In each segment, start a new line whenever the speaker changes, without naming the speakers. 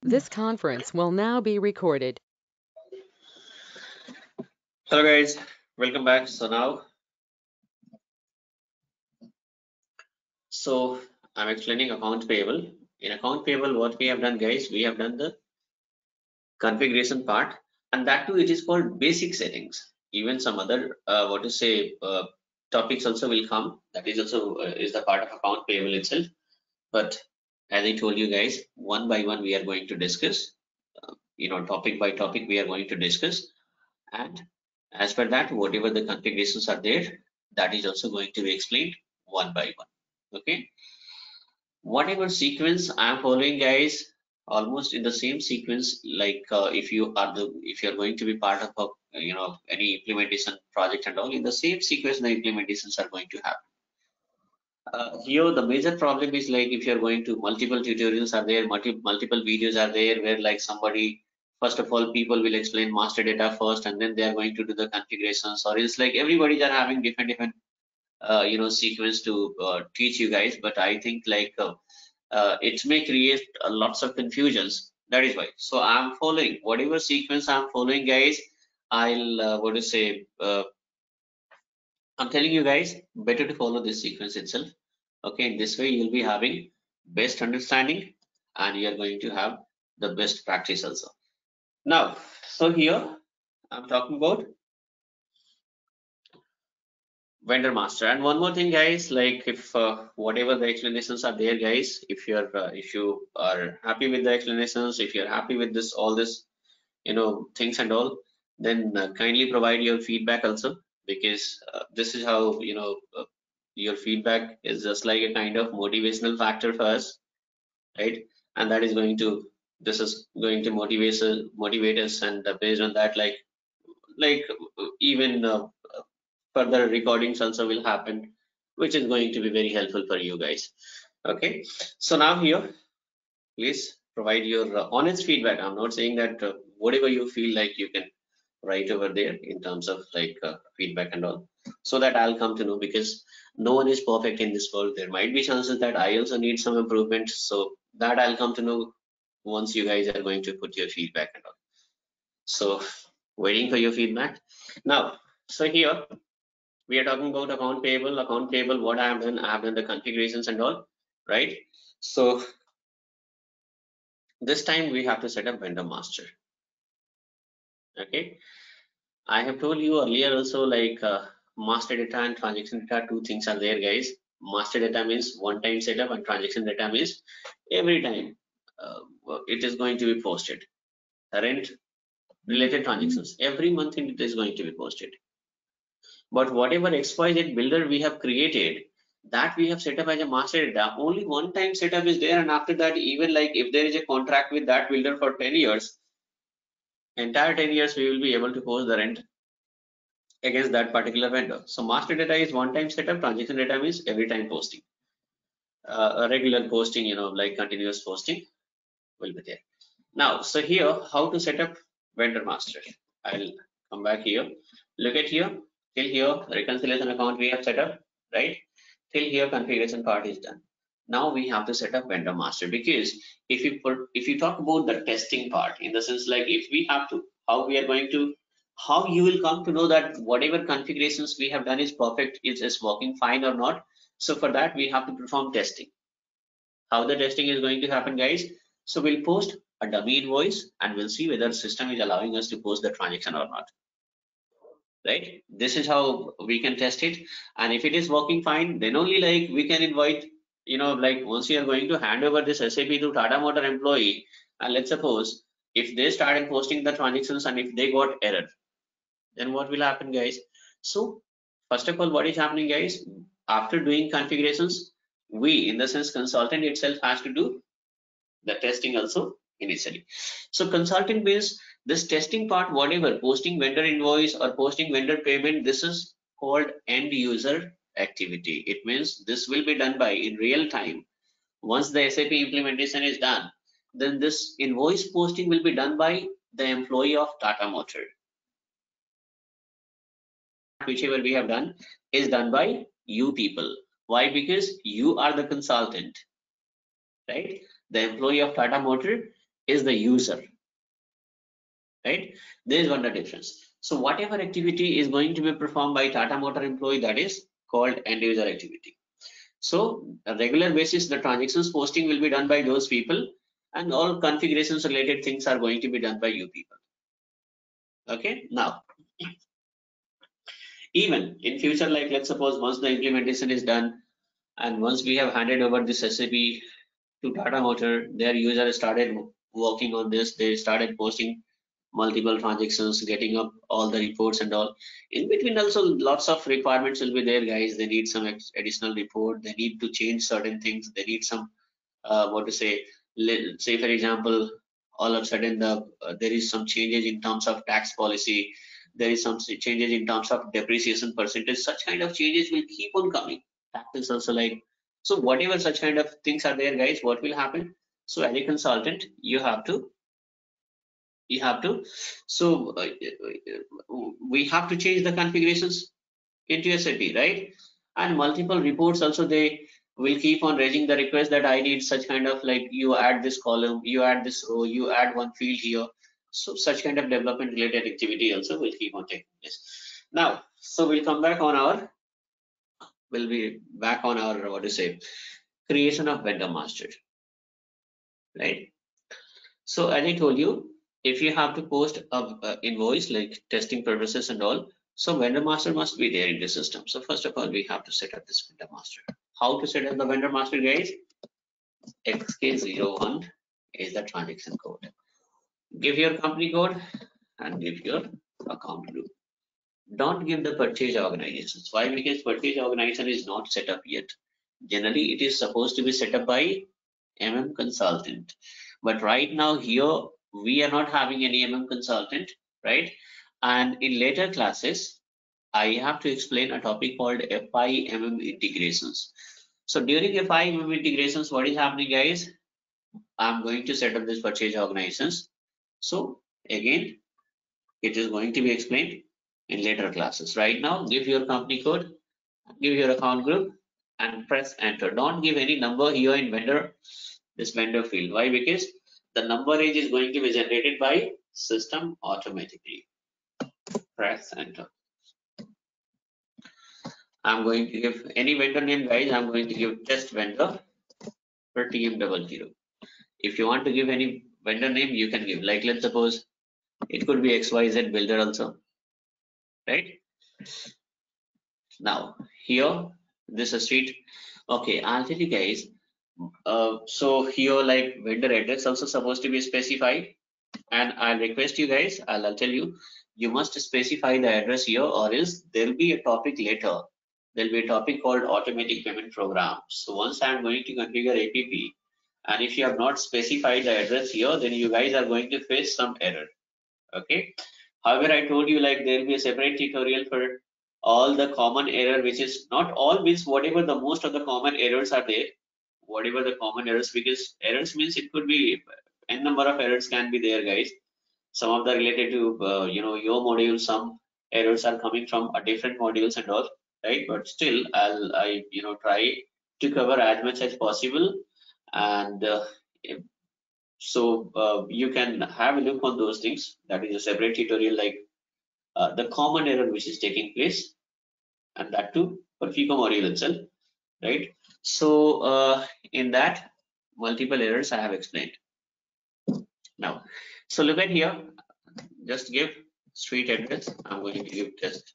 This conference will now be recorded.
Hello guys, welcome back. So I'm explaining account payable. In account payable, what we have done, guys, we have done the configuration part, and that too it is called basic settings. Even some other topics also will come. That is also is the part of account payable itself. But as I told you guys, one by one we are going to discuss. Topic by topic we are going to discuss, and as per that, whatever the configurations are there, that is also going to be explained one by one. Okay, whatever sequence I'm following, guys, almost in the same sequence, like if you're going to be part of any implementation project and all, in the same sequence the implementations are going to happen. Here the major problem is, like, if you're going to multiple tutorials are there, multiple videos are there, where like somebody, first of all, people will explain master data first and then they are going to do the configurations, or it's like everybody are having different sequence to teach you guys. But I think it may create lots of confusions. That is why, so I'm following whatever sequence I'm following, guys. I'll I'm telling you guys, better to follow this sequence itself. Okay, in this way you'll be having best understanding and you're going to have the best practice also. Now, so here I'm talking about vendor master. And one more thing, guys, like if whatever the explanations are there, guys, if you are happy with the explanations, if you're happy with this all this things and all, then kindly provide your feedback also, because this is how your feedback is just like a kind of motivational factor for us, right? And that is going to this is going to motivate us, and based on that, even further recordings also will happen, which is going to be very helpful for you guys. Okay, so now here, please provide your honest feedback. I'm not saying that whatever you feel like you can write over there in terms of feedback and all, so that I'll come to know, because no one is perfect in this world. There might be chances that I also need some improvement, so that I'll come to know once you guys are going to put your feedback and all. So waiting for your feedback now. So here we are talking about account payable. What I have done, the configurations and all, right? So this time we have to set up vendor master. Okay, I have told you earlier also, master data and transaction data, two things are there, guys. Master data means one time setup, and transaction data means every time it is going to be posted. Rent related transactions, every month it is going to be posted. But whatever XYZ builder we have created, that we have set up as a master data, only one time setup is there, and after that, even like if there is a contract with that builder for 10 years, entire 10 years we will be able to post the rent against that particular vendor. So master data is one time setup, transaction data means every time posting. A regular posting, like continuous posting will be there. Now, so here, how to set up vendor master? I'll come back here. Look at here. Till here, reconciliation account we have set up, right? Till here, configuration part is done. Now we have to set up vendor master, because if you talk about the testing part, in the sense like if we have to, how you will come to know that whatever configurations we have done is perfect, is working fine or not. So for that we have to perform testing. How the testing is going to happen, guys? So we'll post a dummy invoice and we'll see whether the system is allowing us to post the transaction or not, right? This is how we can test it. And if it is working fine, then only like we can invite, once you are going to hand over this SAP to Tata Motor employee, and let's suppose if they started posting the transactions and if they got error, then what will happen, guys? So first of all, what is happening, guys? After doing configurations, we, in the sense consultant itself, has to do the testing also initially. So consultant means this testing part, whatever posting vendor invoice or posting vendor payment, this is called end user activity. It means this will be done by in real time. Once the SAP implementation is done, then this invoice posting will be done by the employee of Tata Motor. Whichever we have done is done by you people. Why? Because you are the consultant, right? The employee of Tata Motor, is the user, right? There is one the difference. So whatever activity is going to be performed by Tata Motor employee, that is called end user activity. So a regular basis, the transactions posting will be done by those people, and all configurations related things are going to be done by you people. Okay, now even in future, like let's suppose once the implementation is done and once we have handed over this SAP to Tata Motor, their user started working on this, they started posting multiple transactions, getting up all the reports and all. In between also lots of requirements will be there, guys. They need some additional report, they need to change certain things, they need some what to say for example, all of a sudden there is some changes in terms of tax policy, there is some changes in terms of depreciation percentage. Such kind of changes will keep on coming. That is also like, so whatever such kind of things are there, guys, what will happen? So as a consultant, you have to so we have to change the configurations into SAP, right? And multiple reports also, they will keep on raising the request that I need such kind of, like, you add this column, you add this row, you add one field here. So such kind of development related activity also will keep on taking place. Now, so we'll be back on our what to say, creation of vendor master, right? So as I told you, if you have to post a invoice like testing purposes and all, so vendor master must be there in the system. So first of all, we have to set up this vendor master. How to set up the vendor master, guys? XK01 is the transaction code. Give your company code and give your account group. Don't give the purchase organizations. Why? Because purchase organization is not set up yet. Generally, it is supposed to be set up by consultant. But right now here, we are not having any consultant, right? And in later classes, I have to explain a topic called FIMM integrations. So during FIMM integrations, what is happening, guys? I'm going to set up this purchase organizations. So again, it is going to be explained in later classes. Right now, give your company code, give your account group, and press enter. Don't give any number here in this vendor field. Why? Because the number range is going to be generated by system automatically. Press enter. I'm going to give any vendor name, guys. I'm going to give test vendor for TM00. If you want to give any vendor name, you can give. Like, let's suppose it could be XYZ builder also, right? Now here, this is street. Okay, I'll tell you guys. So here, like, vendor address also supposed to be specified, and I'll request you guys, I'll tell you, you must specify the address here, or else there'll be a topic later. There'll be a topic called automatic payment program. So once I'm going to configure APP, and if you have not specified the address here, then you guys are going to face some error. Okay. However, I told you, like, there'll be a separate tutorial for all the common error, which is not all, means whatever the most of the common errors are there, whatever the common errors, because errors means it could be n number of errors can be there, guys. Some of the related to your module, some errors are coming from a different modules and all, right? But still, I try to cover as much as possible, and so you can have a look on those things. That is a separate tutorial, like the common error which is taking place, and that too for FICO module itself, right? So in that, multiple errors I have explained. Now, so look at here, just give street address. I'm going to give just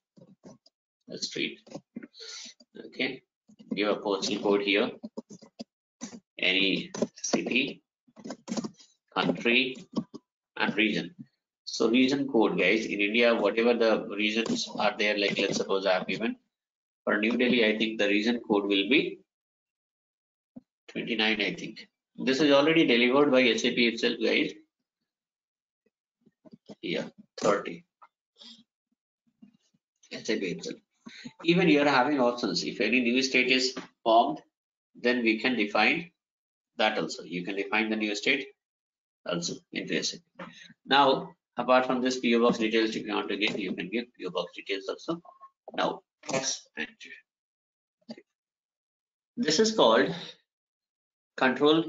a street. Okay, give a postal code here, any city, country, and region. So region code, guys, in India, whatever the regions are there, like let's suppose I have given for New Delhi, I think the region code will be 29, I think. This is already delivered by SAP itself, guys. Yeah, 30. SAP itself. Even you are having options. If any new state is formed, then we can define that also. You can define the new state also into SAP. Now, apart from this PO box details, if you want to give, you can give PO box details also. Now, press enter. This is called control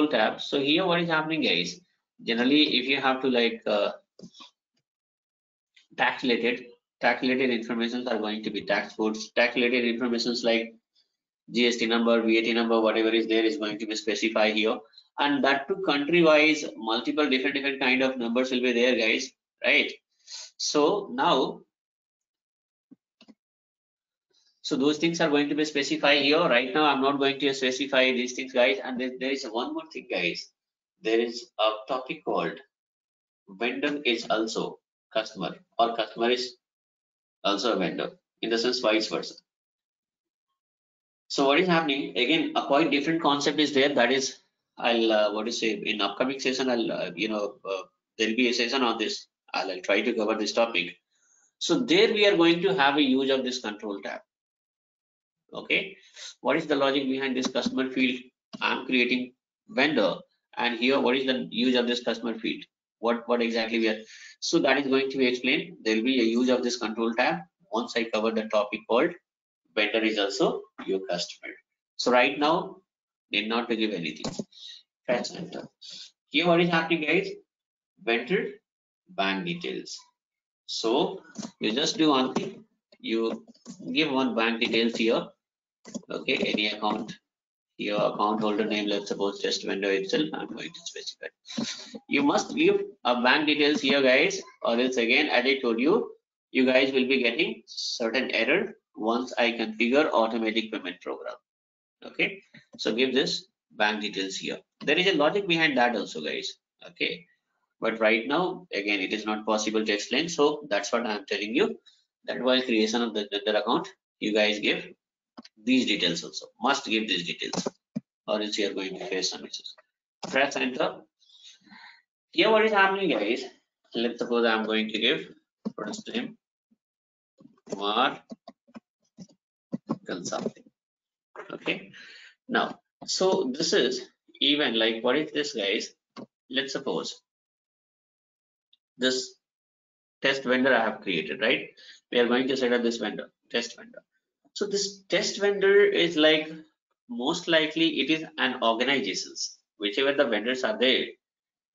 tab. So here, what is happening, guys? Generally, if you have to like tax related informations are going to be tax codes. Tax related informations like GST number, VAT number, whatever is there is going to be specified here. And that too country wise, multiple different kind of numbers will be there, guys, right? So now, so those things are going to be specified here. Right now, I'm not going to specify these things, guys. And there is one more thing, guys. There is a topic called vendor is also customer, or customer is also a vendor, in the sense vice versa. So what is happening again? A quite different concept is there. That is, I'll what to say in upcoming session. I'll there'll be a session on this. I'll try to cover this topic. So there we are going to have a use of this control tab. Okay, what is the logic behind this customer field? I'm creating vendor, and here what is the use of this customer field? What exactly we are? So that is going to be explained. There will be a use of this control tab once I cover the topic called vendor is also your customer. So right now, need not to give anything. Press enter. Here what is happening, guys? Vendor bank details. So you just do one thing. You give one bank details here. Okay, any account. Your account holder name, let's suppose just vendor itself. I'm going to specify. You must leave a bank details here, guys, or else again, as I told you, you guys will be getting certain error once I configure automatic payment program. Okay, so give this bank details here. There is a logic behind that also, guys. Okay, but right now, again, it is not possible to explain. So that's what I'm telling you. That while creation of the vendor account, you guys give these details also. Must give these details, or else you are going to face some issues. Press enter. Here, what is happening, guys? Let's suppose I'm going to give first name Kumar Consulting. Okay. Now, so this is even like what is this, guys? Let's suppose this test vendor I have created, right? We are going to set up this vendor, test vendor. So this test vendor is like most likely it is an organizations, whichever the vendors are there.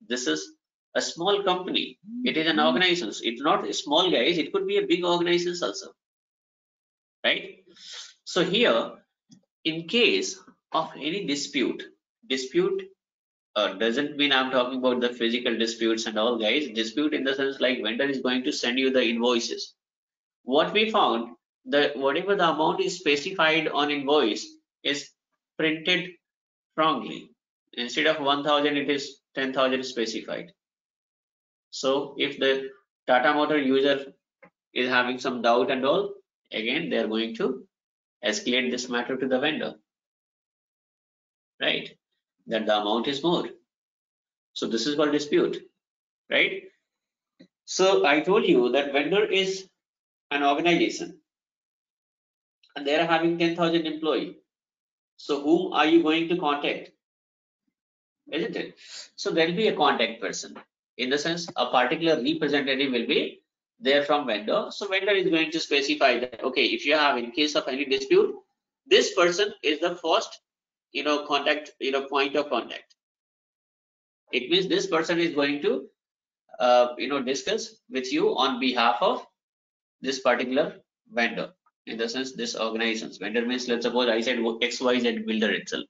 This is a small company. It is an organization. It's not a small, guys. It could be a big organization also, right? So here, in case of any dispute doesn't mean I'm talking about the physical disputes and all, guys. Dispute in the sense like vendor is going to send you the invoices. What we found that whatever the amount is specified on invoice is printed wrongly. Instead of 1,000, it is 10,000 specified. So if the Tata Motor user is having some doubt and all, again they are going to escalate this matter to the vendor, right? That the amount is more. So this is called dispute, right? So I told you that vendor is an organization and they are having 10,000 employees. So whom are you going to contact? Isn't it? So there will be a contact person. In the sense, a particular representative will be there from vendor. So vendor is going to specify that, okay, if you have in case of any dispute, this person is the first, contact, point of contact. It means this person is going to, discuss with you on behalf of this particular vendor. In the sense, this organization's vendor means, let's suppose I said XYZ builder itself.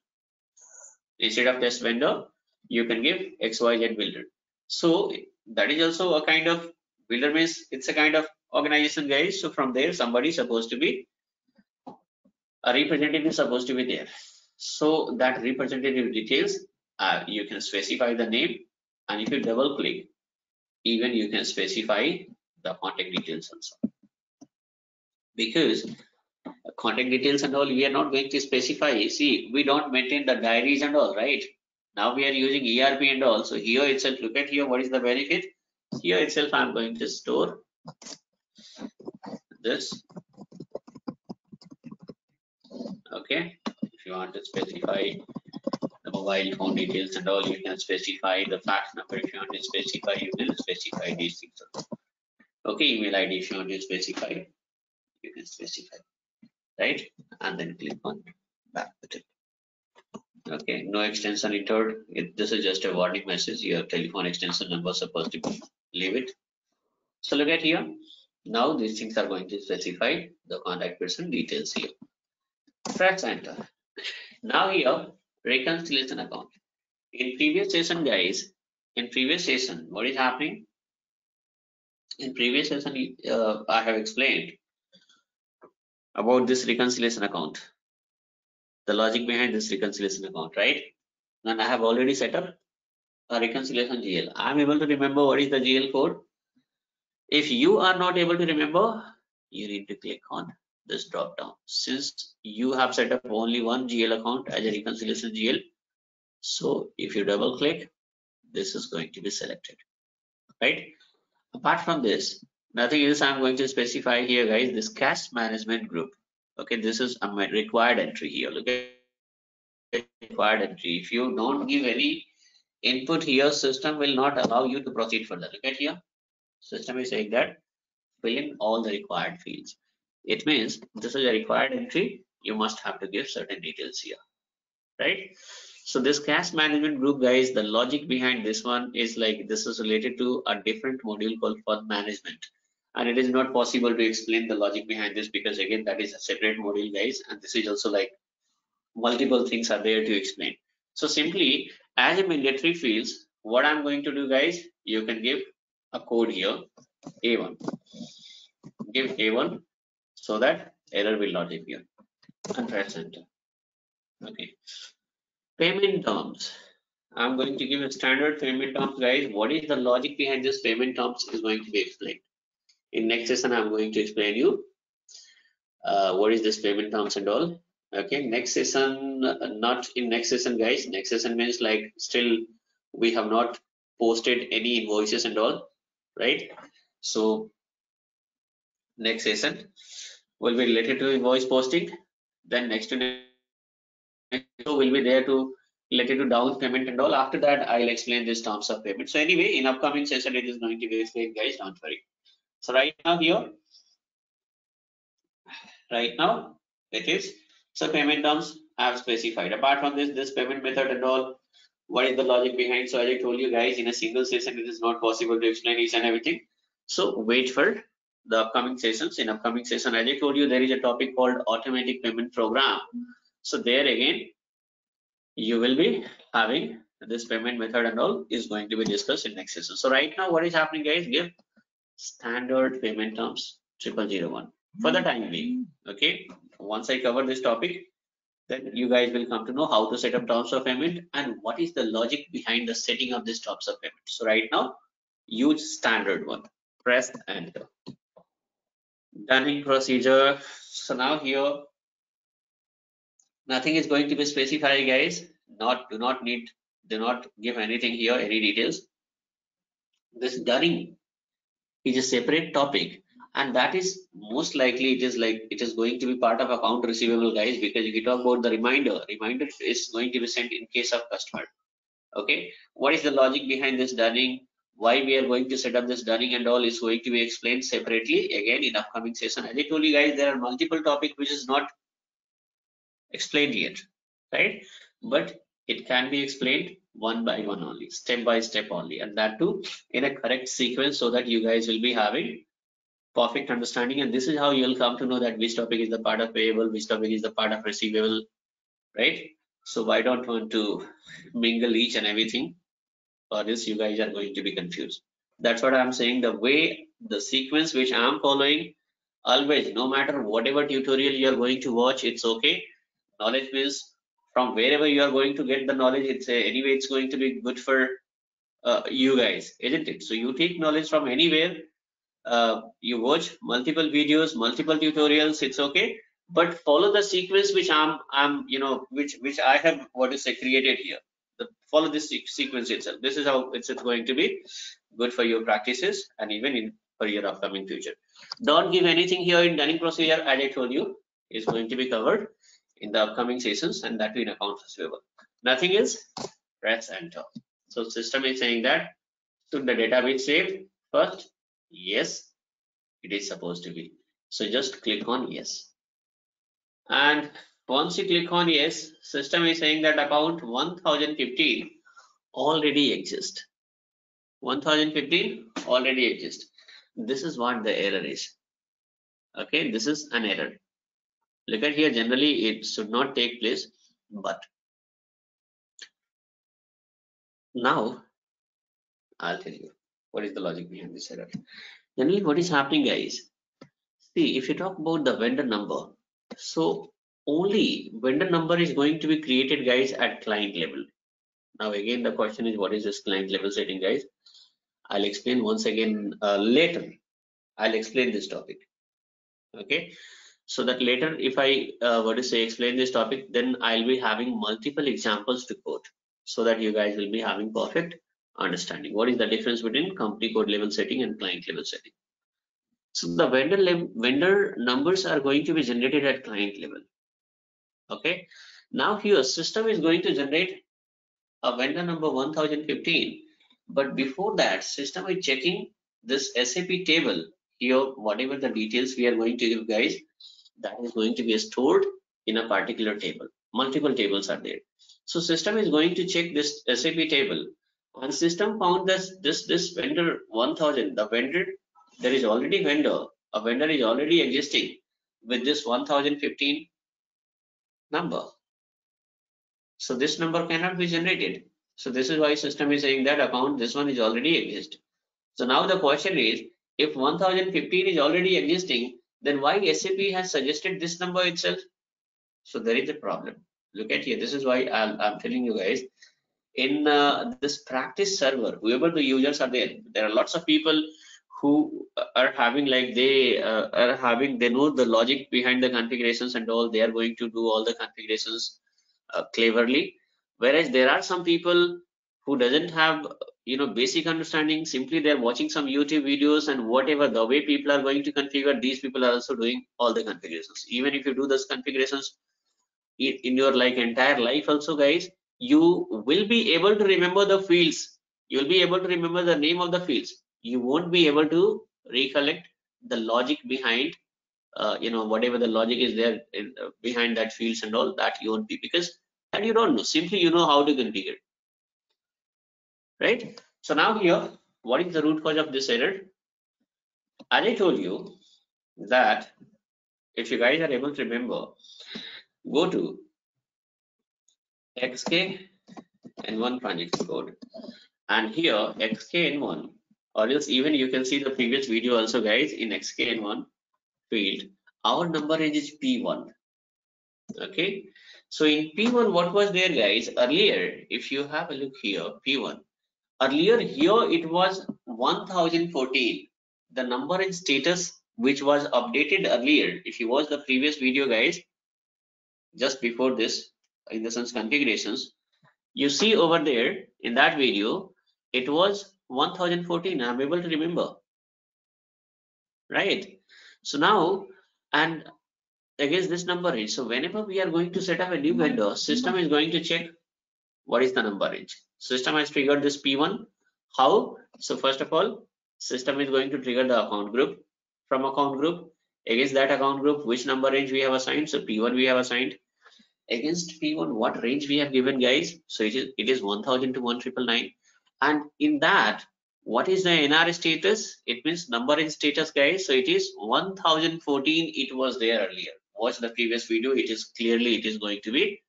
Instead of test vendor, you can give XYZ builder. So that is also a kind of builder means it's a kind of organization, guys. So from there, somebody is supposed to be a representative is supposed to be there. So that representative details, you can specify the name, and if you double click, even you can specify the contact details also. Because contact details and all, we are not going to specify. See, we don't maintain the diaries and all, right? Now we are using ERP and all. So here itself, look at here, what is the benefit? Here itself, I'm going to store this. Okay, if you want to specify the mobile phone details and all, you can specify the fax number. If you want to specify, you can specify these things also. Okay, email ID, if you want to specify, you can specify, right? And then click on back button. Okay, no extension entered. This is just a warning message. Your telephone extension number is supposed to be, leave it. So look at here. Now these things are going to specify the contact person details here. Press enter. Now here, reconciliation account. In previous session, guys, in previous session, what is happening? In previous session, I have explained about this reconciliation account, the logic behind this reconciliation account, right? And I have already set up a reconciliation GL. I'm able to remember what is the GL code. If you are not able to remember, you need to click on this drop down. Since you have set up only one GL account as a reconciliation GL, so if you double click, this is going to be selected, right? Apart from this, nothing else I'm going to specify here, guys. This cash management group. Okay, this is a required entry here. Look at required entry. If you don't give any input here, system will not allow you to proceed further. Look at here. System is saying that fill in all the required fields. It means this is a required entry. You must have to give certain details here, right? So this cash management group, guys, the logic behind this one is like this is related to a different module called fund management. And it is not possible to explain the logic behind this because again, that is a separate module, guys. And this is also like multiple things are there to explain. So simply as a mandatory fields, what I'm going to do, guys, you can give a code here, A1. Give A1 so that error will not appear and press enter. Okay. Payment terms. I'm going to give a standard payment terms, guys. What is the logic behind this payment terms is going to be explained. In next session, I'm going to explain you what is this payment terms and all. Okay, next session, not in next session, guys. Next session means like still we have not posted any invoices and all, right? So next session will be related to invoice posting. Then next to next will be there to related to down payment and all. After that, I'll explain this terms of payment. So anyway, in upcoming session, it is going to be explained, guys. Don't worry. So right now here, it is. So payment terms I have specified. Apart from this payment method and all, what is the logic behind? So as I told you guys, in a single session, it is not possible to explain each and everything. So wait for the upcoming sessions. In upcoming session, as I told you, there is a topic called automatic payment program. So there again, you will be having this payment method and all is going to be discussed in next session. So right now, what is happening, guys? Give standard payment terms 0001 for the time being. Okay. Once I cover this topic, then you guys will come to know how to set up terms of payment and what is the logic behind the setting of this terms of payment. So right now, use standard one. Press enter. Dunning procedure. So now here, nothing is going to be specified, guys. Do not give anything here, any details. This Dunning is a separate topic, and that is most likely it is going to be part of account receivable, guys, because if you talk about the reminder is going to be sent in case of customer. Okay, what is the logic behind this Dunning? Why we are going to set up this Dunning and all is going to be explained separately again in upcoming session. As I told you guys, there are multiple topics which is not explained yet, right? But it can be explained one by one only, step by step only, and that too in a correct sequence so that you guys will be having perfect understanding. And this is how you'll come to know that which topic is the part of payable, which topic is the part of receivable, right? So I don't want to mingle each and everything, or this you guys are going to be confused. That's what I'm saying. The way, the sequence which I'm following, always, no matter whatever tutorial you are going to watch, it's okay. Knowledge means from wherever you are going to get the knowledge, it's anyway it's going to be good for you guys, isn't it? So you take knowledge from anywhere. You watch multiple videos, multiple tutorials, it's okay, but follow the sequence which which I have created here. Follow this sequence itself. This is how it's going to be good for your practices and even for your upcoming future. Don't give anything here in Dunning procedure, as I told you, is going to be covered in the upcoming sessions, and that in accounts receivable. Nothing else. Press enter. So system is saying that should the data be saved first? Yes, it is supposed to be. So just click on yes. And Once you click on yes, system is saying that account 1015 already exists. 1015 already exists. This is what the error is. Okay, this is an error. Look at here, generally it should not take place, but now I'll tell you what is the logic behind this error. Generally what is happening, guys, see, if you talk about the vendor number, so only vendor number is going to be created, guys, at client level. Now again the question is, what is this client level setting, guys? I'll explain once again later. I'll explain this topic. Okay, so that later if I were to say explain this topic, then I'll be having multiple examples to quote, so that you guys will be having perfect understanding. What is the difference between company code level setting and client level setting? So the vendor numbers are going to be generated at client level. Okay, now here system is going to generate a vendor number 1015, but before that system is checking this SAP table here. Whatever the details we are going to give, guys, that is going to be stored in a particular table. Multiple tables are there, so system is going to check this SAP table, and system found this vendor 1000, the vendor, there is already a vendor is already existing with this 1015 number, so this number cannot be generated. So this is why system is saying that account, this one is already exist. So now the question is, if 1015 is already existing, then why SAP has suggested this number itself? So there is a problem. Look at here. This is why I'm telling you guys, in this practice server, whoever the users are there are lots of people who are having, like, they know the logic behind the configurations and all. They are going to do all the configurations cleverly, whereas there are some people who doesn't have basic understanding. Simply they're watching some YouTube videos, and whatever the way people are going to configure, these people are also doing all the configurations. Even if you do those configurations in your like entire life also, guys, you will be able to remember the fields, you'll be able to remember the name of the fields. You won't be able to recollect the logic behind whatever the logic is there behind that fields and all that. You won't be, because that you don't know, simply you know how to configure, right? So now here, what is the root cause of this error? As I told you that, if you guys are able to remember, go to XKN1 transaction code, and here XKN1, or else even you can see the previous video also, guys. In XKN1 field, our number range is P1. Okay, so in P1 what was there, guys? Earlier, if you have a look here, P1, earlier here it was 1014, the number in status which was updated earlier. If you watch the previous video, guys, just before this, in the sense configurations, you see over there in that video, it was 1014. I'm able to remember, right? So now, and against this number range, so whenever we are going to set up a new vendor, system is going to check what is the number range. System has triggered this P1. How? So first of all, system is going to trigger the account group. From account group, against that account group, which number range we have assigned? So P1 we have assigned. Against P1, what range we have given, guys? So it is 1000 to 1999. And in that, what is the NR status? It means number in status, guys. So it is 1014. It was there earlier. Watch the previous video. It is clearly, it is going to be,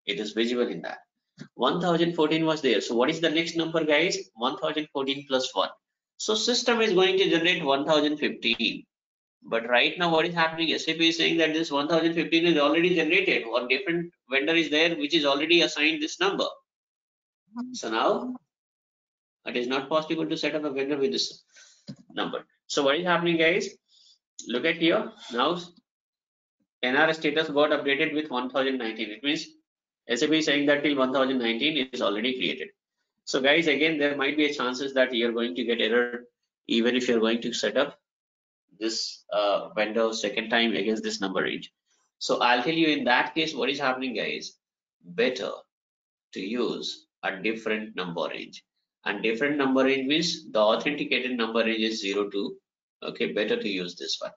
it is visible in that. 1014 was there. So what is the next number, guys? 1014 plus 1. So system is going to generate 1015. But right now what is happening? SAP is saying that this 1015 is already generated, or different vendor is there which is already assigned this number. So now it is not possible to set up a vendor with this number. So what is happening, guys? Look at here. Now NR status got updated with 1019. It means SAP is saying that till 1019 it is already created. So guys, again, there might be a chances that you're going to get error even if you're going to set up this vendor second time against this number range. So I'll tell you, in that case, what is happening, guys? Better to use a different number range. And different number range means the authenticated number range is 02. Okay, better to use this one,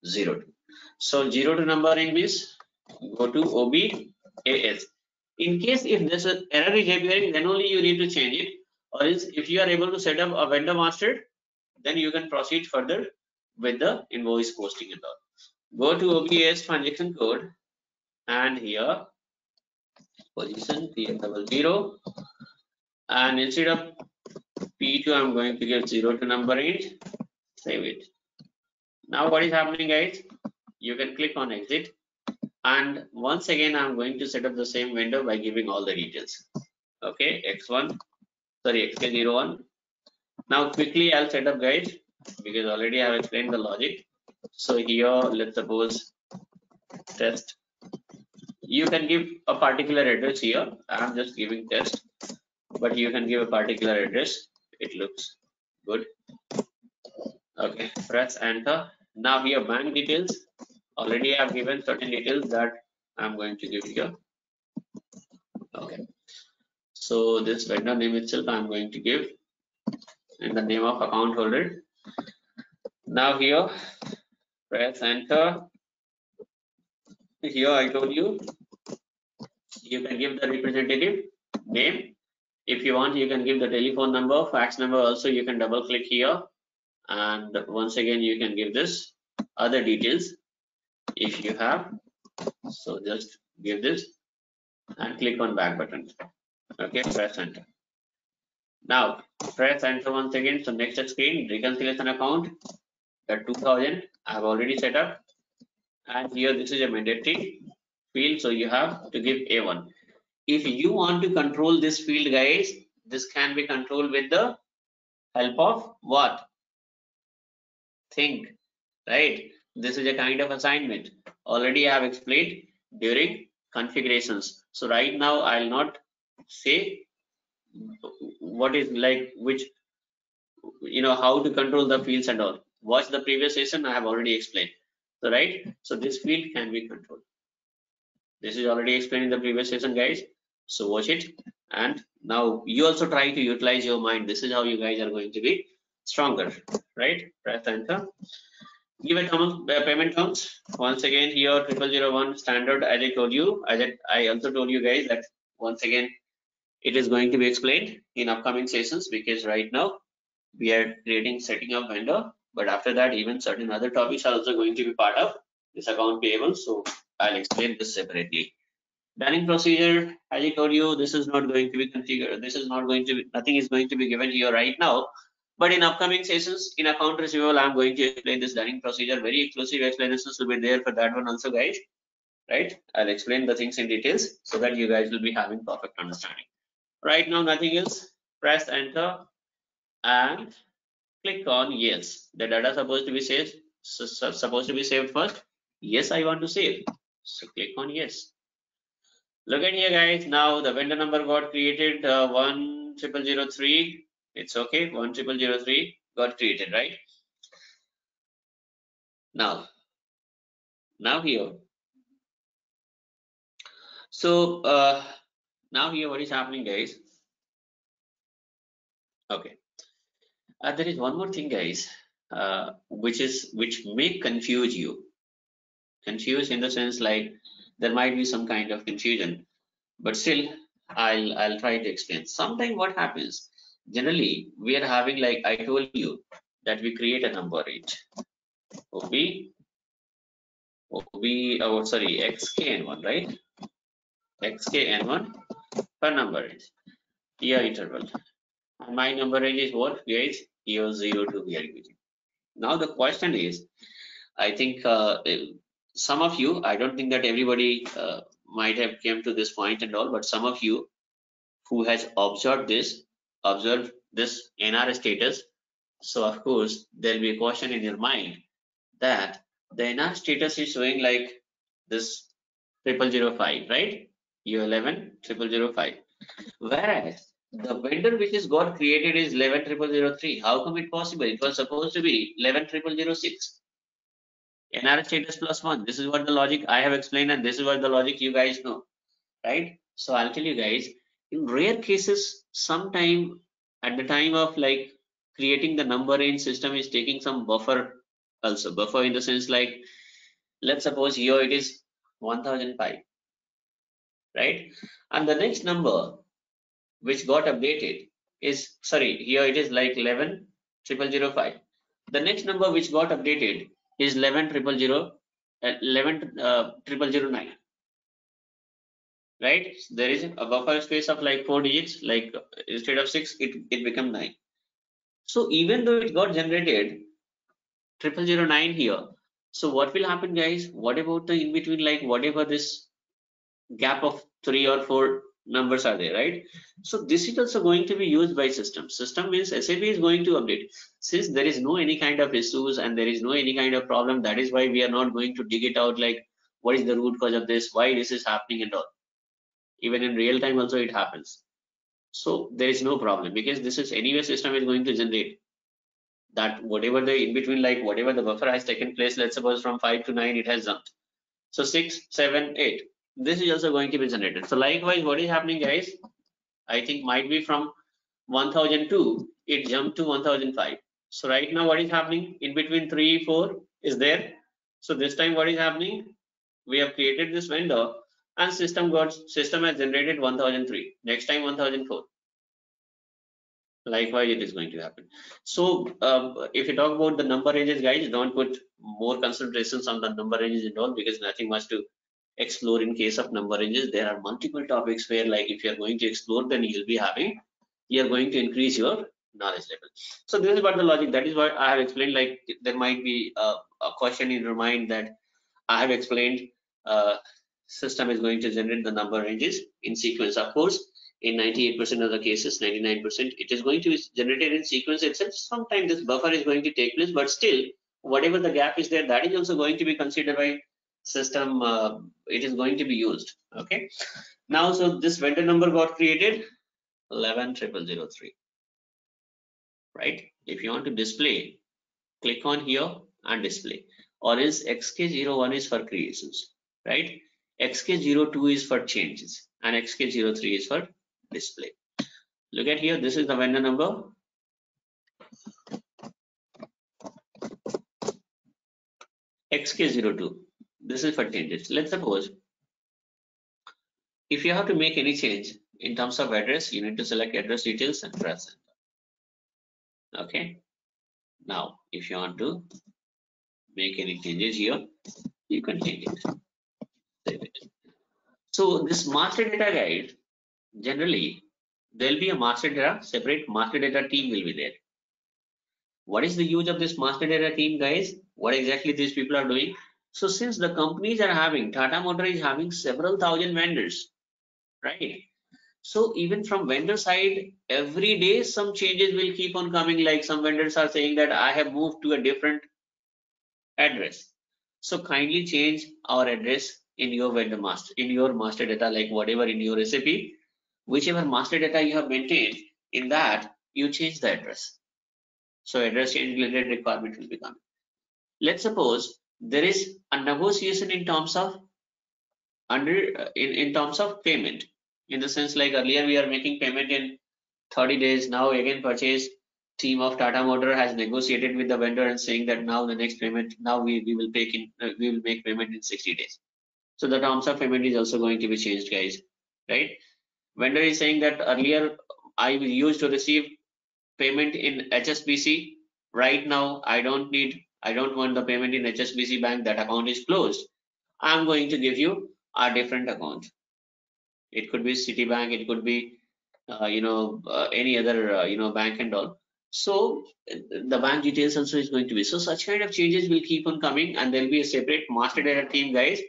02. So 02 number range means Go to OBAS. In case if this error is appearing, then only you need to change it. Or else if you are able to set up a vendor master, then you can proceed further with the invoice posting and all. Go to OBAS transaction code, and here position PM00, and instead of P2 I'm going to give 0 to number 8. Save it. Now what is happening, guys? You can click on exit, and once again I'm going to set up the same window by giving all the details. Okay, xk01. Now quickly I'll set up, guys, because already I have explained the logic. So here let's suppose test. You can give a particular address here. I'm just giving test, but you can give a particular address. It looks good. Okay, press enter. Now here bank details. Already I have given certain details that I'm going to give here. Okay, so this vendor name itself I'm going to give in the name of account holder. Now here press enter. Here I told you can give the representative name. If you want, you can give the telephone number, fax number. Also you can double click here, and once again you can give this other details if you have. So just give this and click on back button. Okay, press enter. Now press enter once again. So next screen, reconciliation account, the 2000 I have already set up, and here this is a mandatory field, so you have to give A1. If you want to control this field, guys, this can be controlled with the help of what? Think, right? This is a kind of assignment. Already I have explained during configurations. So right now I'll not say what is like which, how to control the fields and all. Watch the previous session, I have already explained. So right, so this field can be controlled. This is already explained in the previous session, guys. So watch it, and now you also try to utilize your mind. This is how you guys are going to be stronger, right? Press enter. Give a payment terms. Once again here 0001 standard, as I told you, I also told you guys that once again it is going to be explained in upcoming sessions, because right now we are creating setting up vendor, but after that even certain other topics are also going to be part of this account payable, so I'll explain this separately. Banning procedure, as I told you, this is not going to be configured. This is not going to be, nothing is going to be given here right now. But in upcoming sessions, in account receivable, I'm going to explain this dunning procedure. Very exclusive explanations will be there for that one also, guys. Right? I'll explain the things in details so that you guys will be having perfect understanding. Right now, nothing else. Press enter and click on yes. The data supposed to be saved. Supposed to be saved first. Yes, I want to save. So click on yes. Look at here, guys. Now the vendor number got created, 10003. It's okay. 10003 got created, right? Now here. So now here, what is happening, guys? Okay. There is one more thing, guys, which may confuse you. Confuse in the sense like there might be some kind of confusion, but still I'll try to explain. Sometimes what happens, generally we are having, like I told you, that we create a number range. XKN1, right? XKN1 per number range, year interval. And my number range is what, guys? Year 0 to we are using. Now the question is, I think some of you, I don't think that everybody might have came to this point and all, but some of you who has observed this NR status, so of course there'll be a question in your mind that the NR status is showing like this 0005, right? U11 0005, whereas the vendor which is got created is 110003. How come it possible? It was supposed to be 11006. NR status plus 1. This is what the logic I have explained, and this is what the logic you guys know, right? So I'll tell you guys, in rare cases, sometime at the time of like creating the number range, system is taking some buffer also. Buffer in the sense like, let's suppose here it is 1005, right? And the next number which got updated is, sorry, here it is like 11,005. The next number which got updated is 11,009, right? There is a buffer space of like 4 digits, like instead of 6, it become 9. So even though it got generated 0009 here, so what will happen, guys? What about the in between, like whatever this gap of 3 or 4 numbers are there, right? So this is also going to be used by system. System means SAP is going to update. Since there is no any kind of issues and there is no any kind of problem, that is why we are not going to dig it out like what is the root cause of this, why this is happening and all. Even in real time also it happens. So there is no problem because this is anyway system is going to generate that whatever the in between, like whatever the buffer has taken place, let's suppose from 5 to 9 it has jumped. So 6, 7, 8. This is also going to be generated. So likewise, what is happening, guys? I think might be from 1002, it jumped to 1005. So right now, what is happening? In between 3, 4 is there. So this time, what is happening? We have created this vendor, and system has generated 1003. Next time 1004. Likewise, it is going to happen. So if you talk about the number ranges, guys, don't put more concentrations on the number ranges and all because nothing much to explore in case of number ranges. There are multiple topics where, like, if you're going to explore, then you're going to increase your knowledge level. So this is about the logic. That is why I have explained, like there might be a question in your mind that I have explained system is going to generate the number ranges in sequence. Of course, in 98% of the cases, 99%, it is going to be generated in sequence itself. Sometimes this buffer is going to take place, but still, whatever the gap is there, that is also going to be considered by system. It is going to be used. Okay. Now, so this vendor number got created 11,003. Right. If you want to display, click on here and display. Or else XK01 is for creations. Right. XK02 is for changes and XK03 is for display. Look at here, this is the vendor number. XK02, this is for changes. Let's suppose if you have to make any change in terms of address, you need to select address details and press enter. Okay. Now, if you want to make any changes here, you can change it. Save it. So this master data guide, generally, there'll be a master data, separate master data team will be there. What is the use of this master data team, guys? What exactly these people are doing? So since the companies are having, Tata Motor is having several thousand vendors, right? So even from vendor side, every day some changes will keep on coming. Like some vendors are saying that I have moved to a different address. So kindly change our address in your vendor master, in your master data, like whatever in your recipe, whichever master data you have maintained, in that you change the address. So address change related requirement will be coming. Let's suppose there is a negotiation in terms of in terms of payment, in the sense like earlier we are making payment in 30 days. Now again purchase team of Tata Motor has negotiated with the vendor and saying that now the next payment, now we will make payment in 60 days. So the terms of payment is also going to be changed, guys, right? Vendor is saying that earlier I used to receive payment in HSBC. Right now I don't want the payment in HSBC bank. That account is closed. I'm going to give you a different account. It could be Citibank, it could be any other bank and all. So the bank details also is going to be. So such kind of changes will keep on coming, and there will be a separate master data team, guys,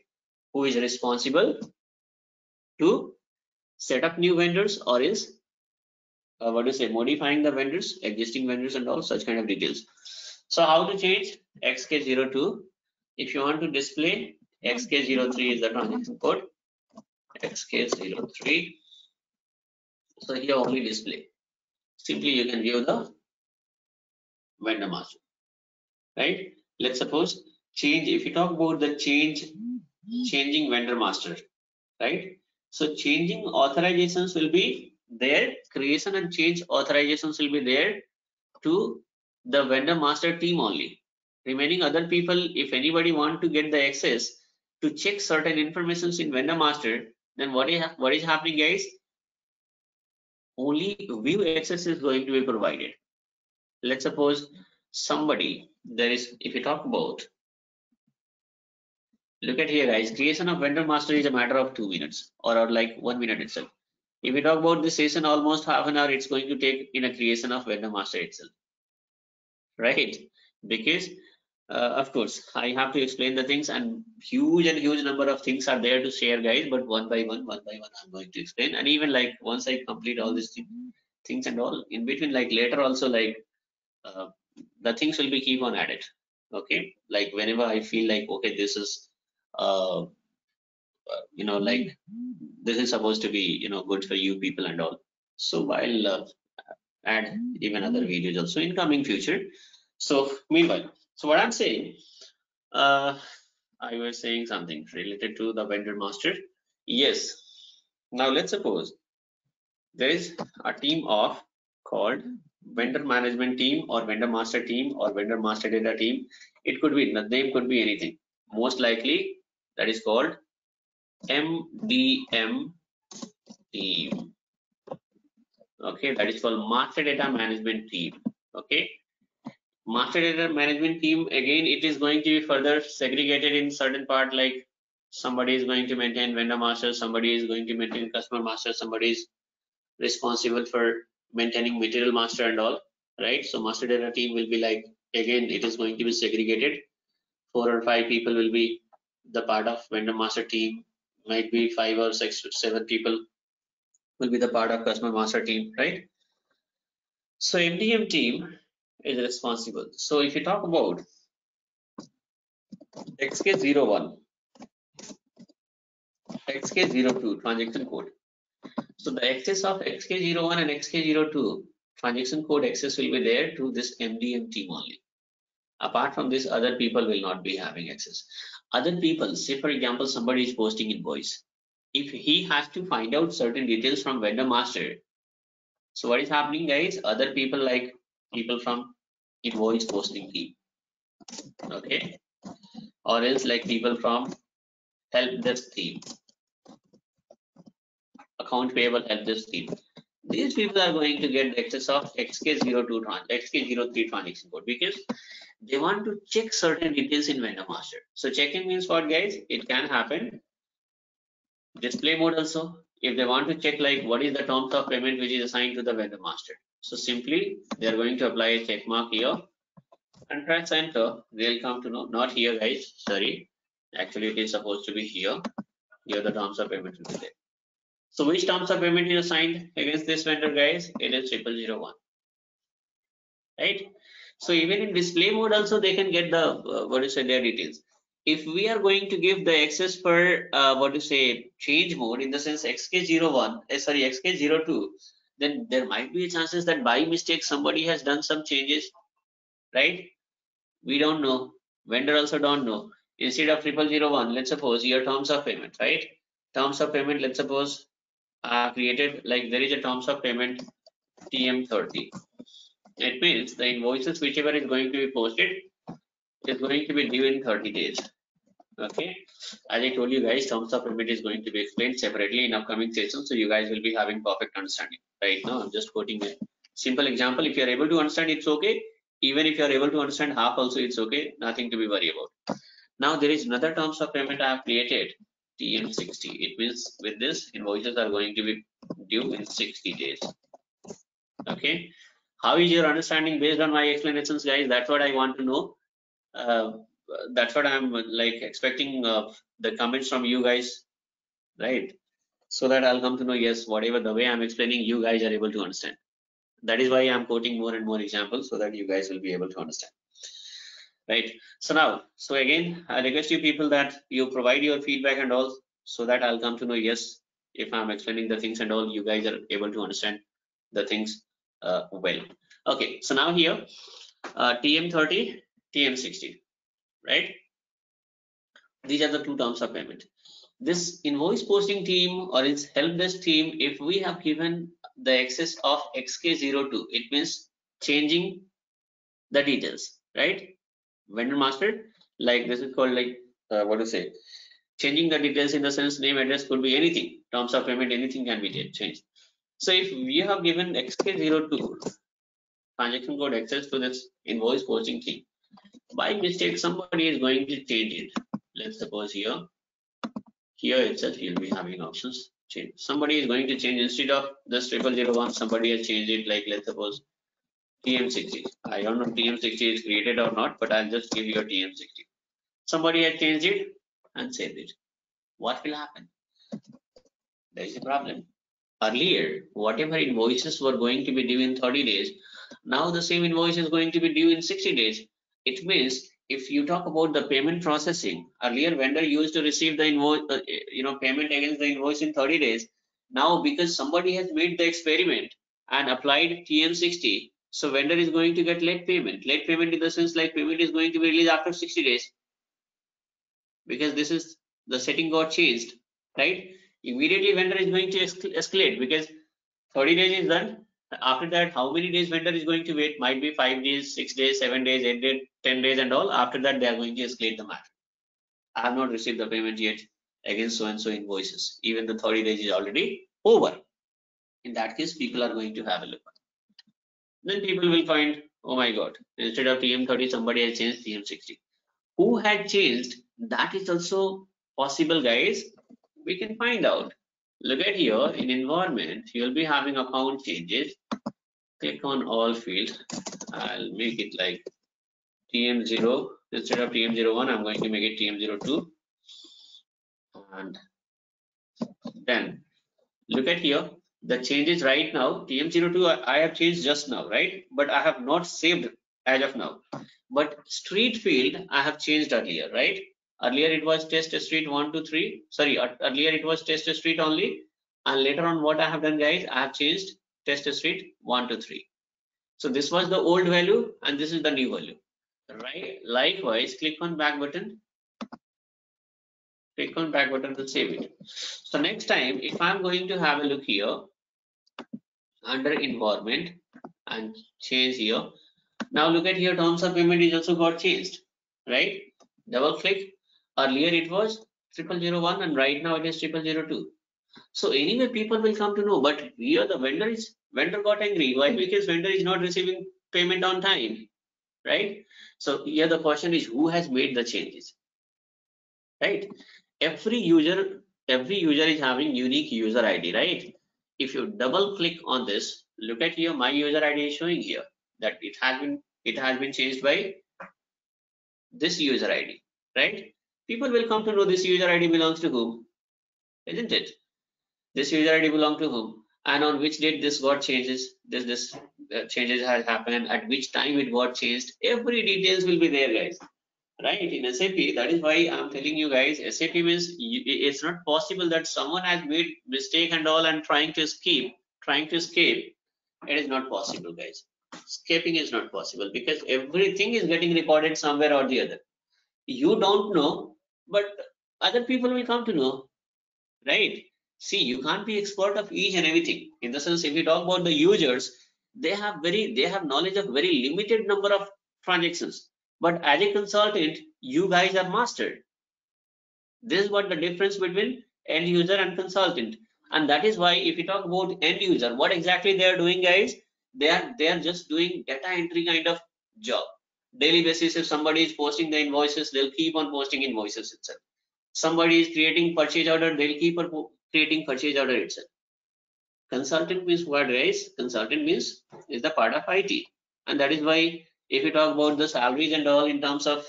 who is responsible to set up new vendors, or is modifying the vendors, existing vendors and all such kind of details. So how to change XK02? If you want to display, XK03 is the transaction code. XK03. So here only display. Simply you can view the vendor master, right? Let's suppose change. If you talk about the changing vendor master, right? So changing authorizations will be there. Creation and change authorizations will be there to the vendor master team only. Remaining other people, if anybody want to get the access, to check certain informations in vendor master, then what is happening, guys? Only view access is going to be provided. Let's suppose somebody, if you talk about, look at here, guys, creation of vendor master is a matter of 2 minutes or like 1 minute itself. If we talk about this session, almost half an hour it's going to take in a creation of vendor master itself, right? Because of course I have to explain the things, and huge number of things are there to share, guys, but one by one I'm going to explain. And even like once I complete all these things and all in between, like later also, like the things will be keep on added. Okay, like whenever I feel like, okay, this is like this is supposed to be good for you people and all, so I'll add even other videos also in coming future. So meanwhile, so what I'm saying, I was saying something related to the vendor master. Yes. Now let's suppose there is a team of called vendor management team or vendor master team or vendor master data team. It could be, the name could be anything. Most likely that is called MDM team. Okay, that is called master data management team. Okay, master data management team, again it is going to be further segregated in certain part, like somebody is going to maintain vendor master, somebody is going to maintain customer master, somebody is responsible for maintaining material master and all, right? So master data team will be like, again it is going to be segregated. 4 or 5 people will be the part of vendor master team, might be 5 or 6 or 7 people will be the part of customer master team, right? So MDM team is responsible. So if you talk about XK01, XK02 transaction code, so the access of XK01 and XK02 transaction code access will be there to this MDM team only. Apart from this, other people will not be having access. Other people, say for example, somebody is posting invoice. If he has to find out certain details from vendor master, so what is happening, guys? Other people, like people from invoice posting team, okay, or else like people from help desk team, account payable help desk team. These people are going to get the access of XK02 XK03 transaction code because they want to check certain details in vendor master. So checking means what, guys? It can happen display mode also. If they want to check like what is the terms of payment which is assigned to the vendor master, so simply they are going to apply a check mark here and press enter. They'll come to know, not here, guys, sorry, actually it is supposed to be here. Here the terms of payment will be there. So which terms of payment is assigned against this vendor, guys? It is 0001, right? So even in display mode also they can get the their details. If we are going to give the access for change mode, in the sense XK01, XK02, then there might be chances that by mistake somebody has done some changes, right? We don't know, vendor also don't know. Instead of 0001, let's suppose your terms of payment, right? Terms of payment, let's suppose created, like there is a terms of payment TM30. It means the invoices whichever is going to be posted is going to be due in 30 days. Okay, as I told you guys, terms of payment is going to be explained separately in upcoming sessions, so you guys will be having perfect understanding. Right now I'm just quoting a simple example. If you are able to understand, it's okay. Even if you are able to understand half also, it's okay, nothing to be worried about. Now there is another terms of payment I have created, TM60. It means with this invoices are going to be due in 60 days. Okay, how is your understanding based on my explanations, guys? That's what I want to know. That's what I'm like expecting the comments from you guys, right? So that I'll come to know, yes, whatever the way I'm explaining, you guys are able to understand. That is why I'm quoting more and more examples so that you guys will be able to understand, right? So now, so again, I request you people that you provide your feedback and all, so that I'll come to know, yes, if I'm explaining the things and all, you guys are able to understand the things well. Okay, so now here, TM30, TM60, right? These are the two terms of payment. This invoice posting team or its help desk team, if we have given the access of XK02, it means changing the details, right? Vendor master, like this is called like Changing the details in the sense name, address could be anything. Terms of payment, anything can be changed. So if we have given XK02 transaction code access to this invoice posting thing, by mistake somebody is going to change it. Let's suppose here itself you'll be having options change. Somebody is going to change, instead of this 0001, somebody has changed it, like let's suppose TM60. I don't know if TM60 is created or not, but I'll just give you a TM60. Somebody has changed it and saved it. What will happen? There is a problem. Earlier, whatever invoices were going to be due in 30 days, now the same invoice is going to be due in 60 days. It means if you talk about the payment processing, earlier vendor used to receive the invoice, payment against the invoice in 30 days. Now, because somebody has made the experiment and applied TM60, so vendor is going to get late payment. Late payment in the sense like payment is going to be released after 60 days. Because this is the setting got changed, right? Immediately vendor is going to escalate because 30 days is done. After that, how many days vendor is going to wait? Might be 5 days, 6 days, 7 days, 8 days, 10 days and all. After that, they are going to escalate the matter. I have not received the payment yet against so and so invoices. Even the 30 days is already over. In that case, people are going to have a look. Then people will find, oh my God, instead of TM30, somebody has changed TM60. Who had changed? That is also possible, guys. We can find out. Look at here in environment, you'll be having account changes. Click on all fields. I'll make it like TM0 instead of TM01. I'm going to make it TM02. And then look at here the changes right now. TM02 I have changed just now, right? But I have not saved as of now. But street field I have changed earlier, right? Earlier it was test street 1 to 3. Sorry, earlier it was test street only. And later on what I have done, guys, I have changed test street 1 to 3. So this was the old value and this is the new value, right? Likewise, click on back button. Click on back button to save it. So next time, if I'm going to have a look here under environment and change here. Now look at here, terms of payment is also got changed, right? Double click. Earlier it was 0001 and right now it is 0002. So anyway, people will come to know, but here the vendor got angry. Why? Because vendor is not receiving payment on time, right? So here the question is, who has made the changes, right? Every user is having unique user ID, right? If you double click on this, look at here, my user ID is showing here that it has been changed by this user ID, right? People will come to know this user ID belongs to whom, isn't it? This user ID belongs to whom, and on which date this got changes, this changes has happened, at which time it got changed. Every details will be there, guys, right? In SAP, that is why I'm telling you guys, SAP means it's not possible that someone has made mistake and all and trying to escape. It is not possible, guys. Escaping is not possible because everything is getting recorded somewhere or the other. You don't know, but other people will come to know, right? See, you can't be expert of each and everything. In the sense, if you talk about the users, they have knowledge of very limited number of transactions. But as a consultant, you guys are mastered. This is what the difference between end user and consultant. And that is why if you talk about end user, what exactly they are doing, guys, they are just doing data entry kind of job. Daily basis, if somebody is posting the invoices, they'll keep on posting invoices itself. Somebody is creating purchase order, they'll keep on creating purchase order itself. Consultant means what, guys? Consultant means is the part of IT. And that is why if you talk about the salaries and all in terms of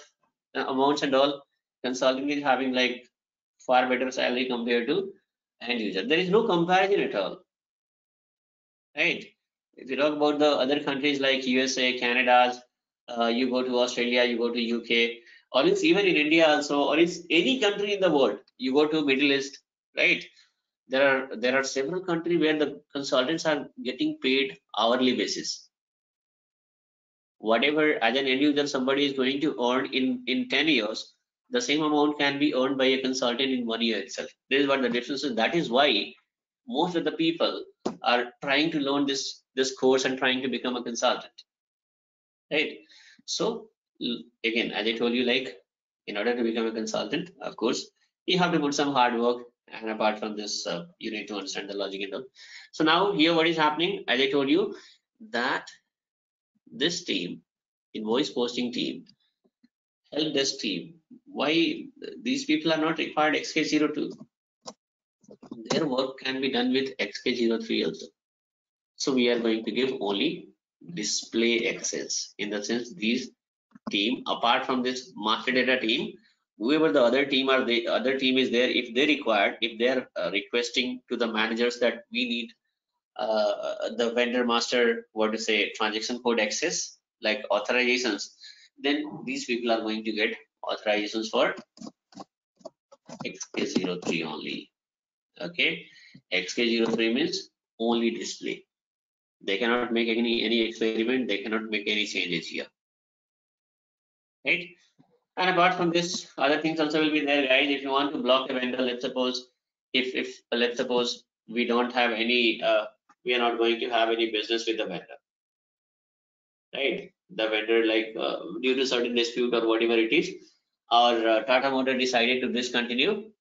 amounts and all, consulting is having like far better salary compared to end user. There is no comparison at all, right? If you talk about the other countries like USA, Canada, you go to Australia, you go to UK, or it's even in India also, or it's any country in the world, you go to Middle East, right? There are several countries where the consultants are getting paid hourly basis. Whatever as an end user somebody is going to earn in 10 years, the same amount can be earned by a consultant in 1 year itself. This is what the difference is. That is why most of the people are trying to learn this course and trying to become a consultant, right? So again, as I told you, like in order to become a consultant, of course, You have to put some hard work, and apart from this, you need to understand the logic and all. So now here what is happening, as I told you, that this team, invoice posting team, help desk team, why these people are not required XK02? Their work can be done with XK03 also. So we are going to give only display access, in the sense these team, apart from this master data team, whoever the other team are, the other team is there, if they required, if they are requesting to the managers that we need the vendor master, what to say, transaction code access, like authorizations, then these people are going to get authorizations for XK03 only. Okay, XK03 means only display. They cannot make any experiment, they cannot make any changes here, right? And apart from this, other things also will be there, guys. If you want to block a vendor, let's suppose, if let's suppose we don't have any, we are not going to have any business with the vendor, right? The vendor, like due to certain dispute or whatever it is, or Tata Motor decided to discontinue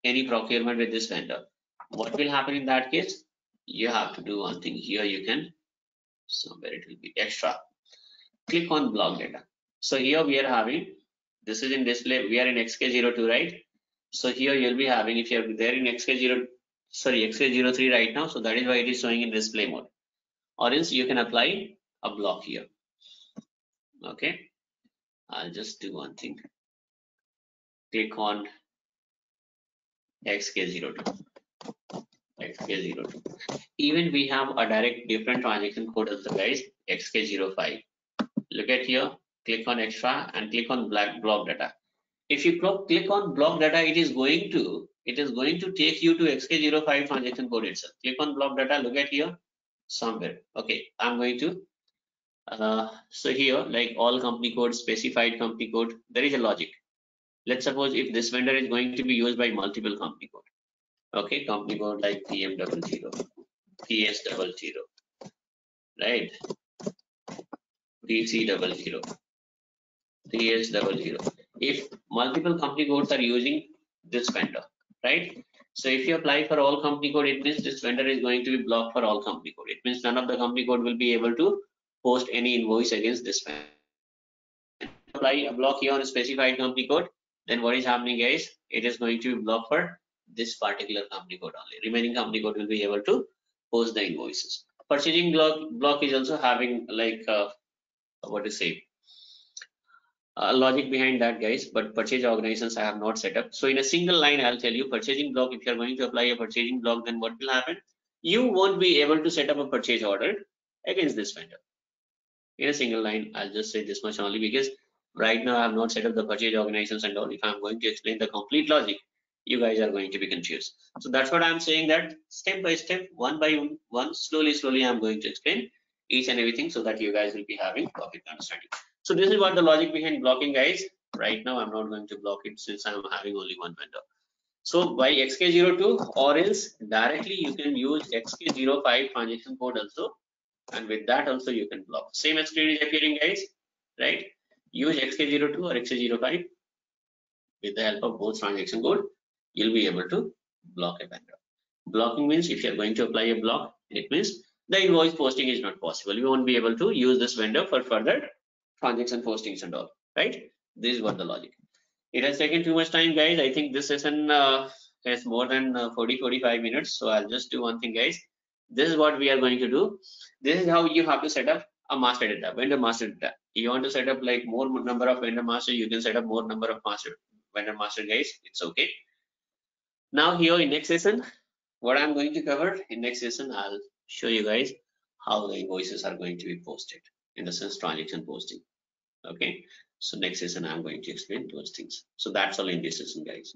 any procurement with this vendor. What will happen in that case? You have to do one thing here. You can, somewhere it will be extra. Click on block data. So here we are having, this is in display, we are in XK02, right? So here you'll be having, if you're there in XK03 right now, so that is why it is showing in display mode. Or else you can apply a block here. Okay, I'll just do one thing. Click on XK02. XK02. Even we have a direct different transaction code as the guys, XK05. Look at here, click on extra and click on block data. If you click on block data, it is going to take you to XK05 transaction code itself. Click on block data, look at here somewhere. Okay, I'm going to so here, like all company code, specified company code, there is a logic. Let's suppose if this vendor is going to be used by multiple company code. Okay, company code like PM00, PS00, right? PC00, TH00. If multiple company codes are using this vendor, right? So if you apply for all company code, it means this vendor is going to be blocked for all company code. It means none of the company code will be able to post any invoice against this vendor. Apply a block here on a specified company code, then what is happening, guys? It is going to be blocked for this particular company code only. Remaining company code will be able to post the invoices. Purchasing block is also having like what to say, logic behind that, guys, but purchase organizations I have not set up. So in a single line, I'll tell you purchasing block. If you're going to apply a purchasing block, then what will happen? You won't be able to set up a purchase order against this vendor. In a single line, I'll just say this much only, because right now I have not set up the purchase organizations and all. If I'm going to explain the complete logic, you guys are going to be confused. So that's what I'm saying, that step by step, one by one, slowly I'm going to explain each and everything, so that you guys will be having perfect understanding. So this is what the logic behind blocking, guys. Right now I'm not going to block it since I'm having only one vendor. So by XK02, or else directly you can use XK05 transaction code also, and with that also you can block. Same screen is appearing, guys, right? Use XK02 or XK05. With the help of both transaction code, you'll be able to block a vendor. Blocking means if you're going to apply a block, it means the invoice posting is not possible. You won't be able to use this vendor for further transaction postings and all, right? This is what the logic. It has taken too much time, guys. I think this session has more than 40-45 minutes. So I'll just do one thing, guys. This is what we are going to do. This is how you have to set up a master data, vendor master data. You want to set up like more number of vendor master, you can set up more number of vendor master, guys. It's okay. Now here in next session, what I'm going to cover in next session, I'll show you guys how the invoices are going to be posted, in the sense transaction posting. Okay, so next session I'm going to explain those things. So that's all in this session, guys.